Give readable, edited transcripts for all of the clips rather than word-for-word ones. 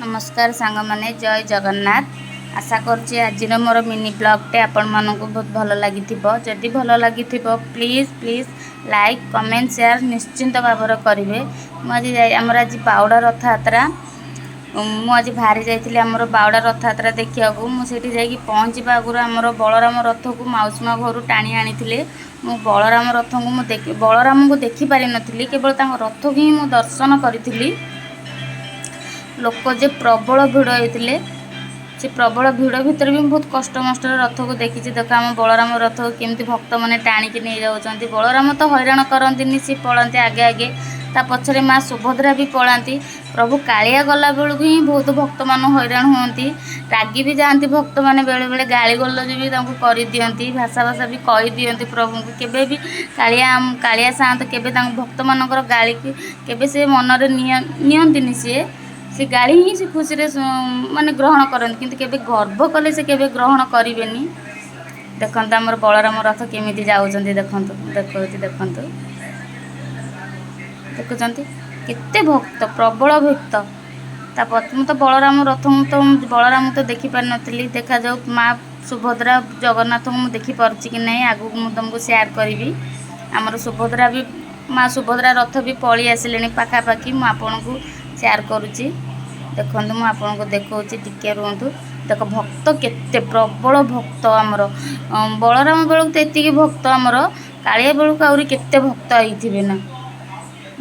नमस्कार सांग माने जय जगन्नाथ। आशा करुँचे आज मोर मिनी ब्लॉगटे आपण मानक बहुत भल लगी जदि भल लगी please please like comment share निश्चिंत भाव करेंगे। मुझे आज बावड़ा रथ यात्रा मुझे बाहरी जाइए आमर बावड़ा रथ यात्रा देखा मुझे जा पहुँचा आगुरी आमर बलराम रथ को माउसी माँ घर टाणी आनी मु बलराम रथ को बलराम को देखिपारि नी केवल रथ को ही मुझे दर्शन करी। लोक जे प्रबल भिड़ होते से प्रबल भिड़ भितर भी बहुत कष्ट मस्ट रथ को देखी देख आम बलराम रथ को केमती भक्त मैंने टाणिकी नहीं जाऊँच। बलराम तो हैरान करती सी पलाते आगे आगे ता पछरे माँ सुभद्रा भी पलाती। प्रभु कालिया गला बेलू ही बहुत भक्त मान हैरान होती रागी भी जाती भक्त मैंने बेले बेले गाली गलज भी कर दिखती भाषा भाषा भी कही दिखती प्रभु को केवे भी कालिया सात केवे भक्त मानकर गाली केवे से मनरे नियंती सी गाड़ी ही से खुशी माने ग्रहण करते किंतु केबे गर्व कले से केबे ग्रहण करेनि। देखत आमर बलराम रथ केमी जाऊँच देखु देखु देखुं केते भक्त प्रबल भक्त मु तो बलराम रथ तो बलराम तो देखी पार नी देखा जाऊ माँ सुभद्रा जगन्नाथ को देखी पार्ची कि नहीं आगू मुझे तुमको शेयर करी। आमर सुभद्रा भी माँ सुभद्रा रथ भी पलि आसिले पाखापाखि मुझे आपन को शेयर करुच्ची देखो मुझे आपको देखा टिके रुहतु देख भक्त केते प्रबल भक्त आमर बलराम बेलू तो ये भक्त आमर कालिया बेलू आहरी केते भक्त होइथिबे ना।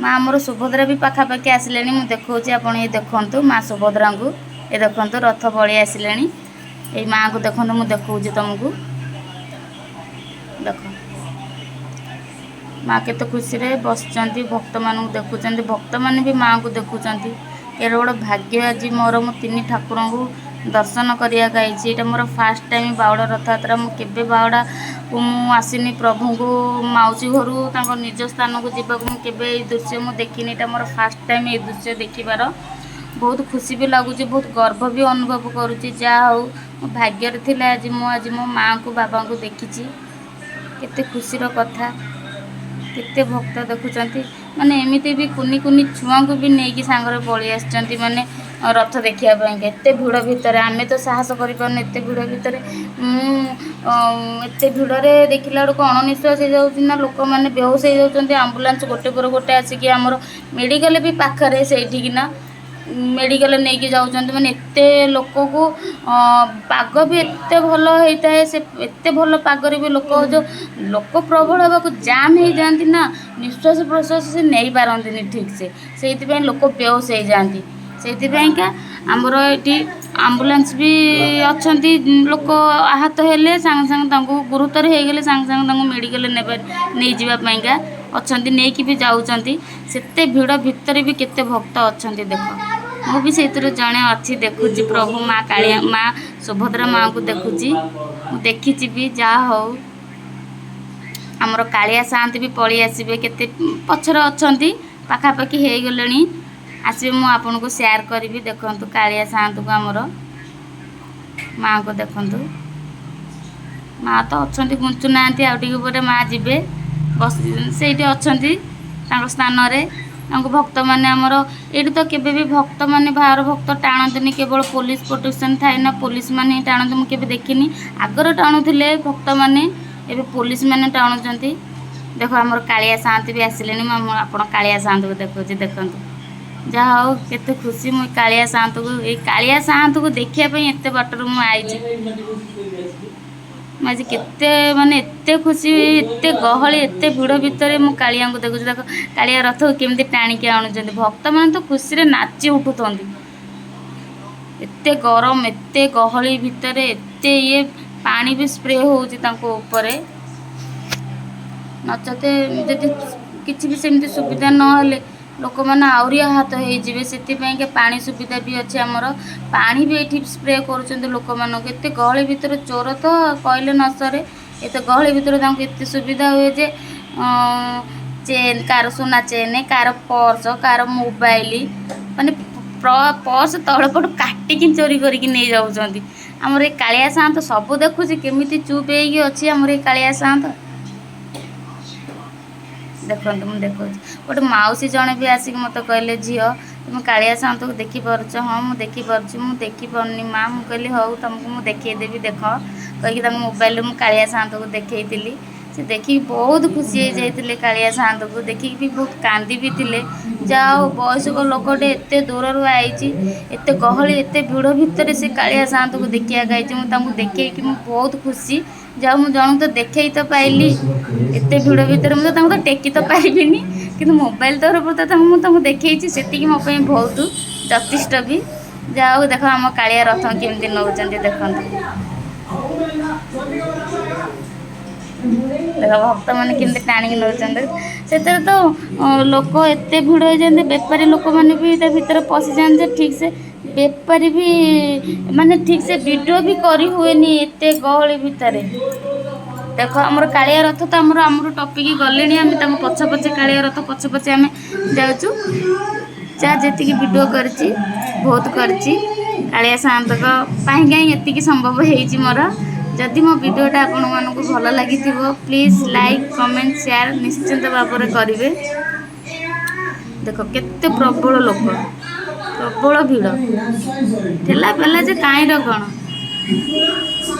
माँ आमर सुभद्रा भी पाखापाखि आसिले मुझे देखा आप देखु माँ सुभद्रा को ये देखु रथ पलि आसिले ये माँ को देखो मुझे देखा तुमको देख माँ केते खुशी रे बसचंती भक्त मान देखुं भक्त मान भी माँ को देखुं ये गोटे भाग्य आज मोर मु तीन ठाकुर को दर्शन करने मोर फास्ट टाइम बावड़ा रथ यात्रा मुझे बावड़ा को आसनी प्रभु को माउसी घर निज स्थान को जावाक मुझे दृश्य मुझे देखनी मोर फास्ट टाइम ये दृश्य देखिबार बहुत खुशी भी लगुच बहुत गर्व भी अनुभव करुँची जहाँ हूँ मो भाग्य थी आज मो माँ को बाबा को देखी केते खुशीर कथा केते भक्त देखुं माने एमती भी कुनी कुनी छुआ को भी नहीं सांगरे पलि आसचंती माने रथ देखापी एत भिड़ भितर आम तो साहस करें एत भिड़ भितर एत भिड़े देखला बेलू अणनिश्वास हो जाऊँ लोक मैंने बेहोश हो जाती आम्बुलांस गोटे पर गोटे आसिक आमर मेडिकल भी पाखे से ना मेडिकल नहीं कि जाऊँच मैंने एत लोक को पाग भी एत भल होता है से एत भल पागरे भी लोक जो लोक प्रबल हाँ जाम हो जाती ना निश्वास प्रश्वास से नहीं पारती ठीक से लोक बेहोश हो जाती से आमर ये आम्बुलांस भी अच्छा लोक आहत हेले सांगे सांगे गुरुतर हो गले सांगे सांगे मेडिकल नहीं जावाईका अच्छा नहीं भी जाऊँच से भिड़ भितर भी केते भक्त अच्छा देख मु भी से जड़े अच्छी देखुची प्रभु माँ कालिया माँ सुभद्रा माँ को देखुची देखी भी जहाँ हो आमर कालिया सात भी पलि आसबे केते पछर अच्छा पाखापाखि हो गले आसबे मु आपन को शेयर करी देखु कालिया सात को आमर माँ को देखु माँ तो अच्छा गुंचुना आगे माँ जीवे बस से अच्छा स्थान भक्त मैंने आमर ये तो केवे भी भक्त मैंने बाहर भक्त टाणती केवल पुलिस प्रोटेक्शन थाए ना पुलिस मैंने टाणती मुझे देखनी आगर टाणुले भक्त मैंने ये पुलिस मैंने टाणुंट देखो आमर कालिया सात भी आसिले आप कालिया सात को देखुची देखु जहाँ हो केते खुशी मुझे कालिया सात को ये कालिया सात को देखापी एत बाटर मुझे आज केते माने एते खुशी एते गहली एते भिड़ भितर मु कालिया को देखुची देख कालिया रथ को केमती टाणिकी आणुचंती भक्त मैंने तो खुशी रे नाची उठुंट एते गरम एते गहली भितर एते ये पानी भी स्प्रे होउची तांको ऊपर नचते जदि किसी भी सेमती सुविधा न लोक मैंने आहरी आहत हो पानी सुविधा भी अच्छे आमर पानी भी ये स्प्रे कर लोक मान एत गहली भितर चोर तो कहले न सरे एत गहली भितर एत सुविधा हुए जे चेन कार सुना chain car purse car mobile माने पर्स तलपट काटिकी चोरी करके नहीं जाऊँच आमर ये कालिया सात सब देखुची केमी चुप होगी आमर ये कालिया सात देखो मुझे देखा गोटे मौसी जड़े भी आसिक मत कहले झील तुम कालिया साउंड को देखी पारुछ हाँ मुझे देखी पारुछ मुझे देखी पारनी माँ मुझे कहली हूँ तुमको मुझे देखदेवी देख कहीकि मोबाइल मुझे कालिया साउंड को देखी से देखिए बहुत खुशी हो जाते कालिया साउंड को देखिक भी बहुत कांदी भी थे जाओ बयस्क लोकटे एत दूर आई एत गहली एत भिड़ भितर से कालिया साउंड को देखा मुझे देखी बहुत खुशी जाओ मुझे जन तो देखे तो पाइली एत भिड़ भितर मुझे तो टेकी तो पाइबिनी कि मोबाइल तरफ तो मुझे देखी से मो बहुत यथेष्ट भी जाओ देख आम कालिया रथ केमती नौ देखते देख भक्त मैंने केमती टाणिक नौकर से तो लोक एत भिड़ हो जाते बेपारी लोक मैंने भी भीतर पशि जाते ठीक से बेपारी भी माने ठीक से वीडियो भी करी हुएनी एत गहली भितर देख आमर कालिया रथ तो आमर टपिक गले आम तम पछे पछे कालिया रथ पछे पछे आम जाऊँ जा जी वीडियो कर बहुत करिया साउंड कहीं एति संभव हो मोर जदि मो वीडियोटा आपण मानक भल लगी प्लीज लाइक कमेंट शेयर निश्चिंत भाव में करेंगे देख केते प्रबल लोक प्रबल भिड़ ठेला पेला जे कहीं कौन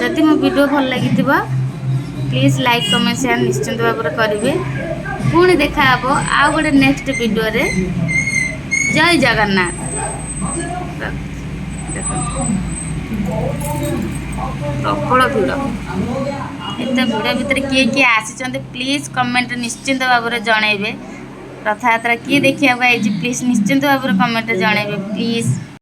जदि मो वीडियो भल लगी प्लीज लाइक कमेंट शेयर निश्चिंत भाव में करेंगे पुणी देखा आउ गोटे नेक्स्ट वीडियो रे जय जगन्नाथ प्रबल भिड़ एत भिड़ भितर किए किए आसी प्लीज कमेंट निश्चिंत भाव में जनइबे रथ यात्रा किए देखा प्लीज निश्चिंत भाव में कमेंट जनइबे प्लीज।